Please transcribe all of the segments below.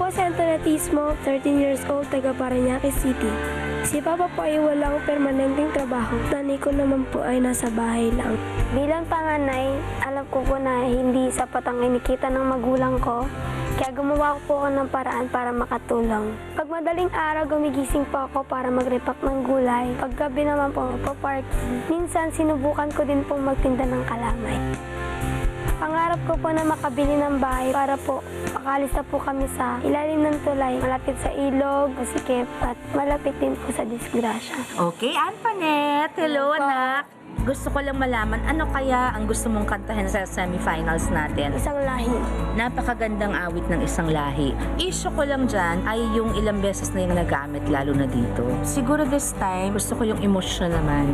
po si Antonatismo, 13 years old, taga Parañaque City. Si Papa po ay walang permanenteng trabaho. Nanay ko naman po ay nasa bahay lang. Bilang panganay, alam ko po na hindi sapat ang inikita ng magulang ko. Kaya gumawa ko po ako ng paraan para makatulong. Pag madaling araw, gumigising po ako para mag-repack ng gulay. Paggabi naman po, magpa-parking. Minsan, sinubukan ko din po magtinda ng kalamay. Pangarap ko po na makabili ng bahay para po makalis na po kami sa ilalim ng tulay, malapit sa ilog, masikip, at malapit din po sa disgrasya. Okay, Antoinette. Hello, Hello po. anak. Gusto ko lang malaman, ano kaya ang gusto mong kantahin sa semifinals natin? Isang lahi. Napakagandang awit ng isang lahi. Issue ko lang dyan ay yung ilang beses na yung nagamit, lalo na dito. Siguro this time, gusto ko yung emosyon naman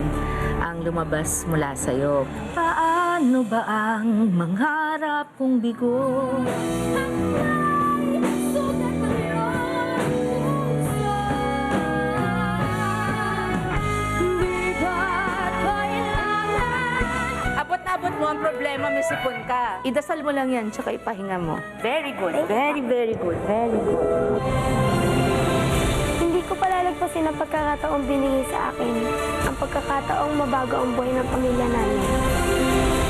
ang lumabas mula sa'yo. Paano ba ang mangarap kong bigo? Abot mo ang problema, may sipon ka. Idasal mo lang yan, tsaka ipahinga mo. Very good. Very, very good. Very good. Hindi ko palalagpasin ang pagkakataong binigay sa akin. Ang pagkakataong mabago ang buhay ng pamilya namin.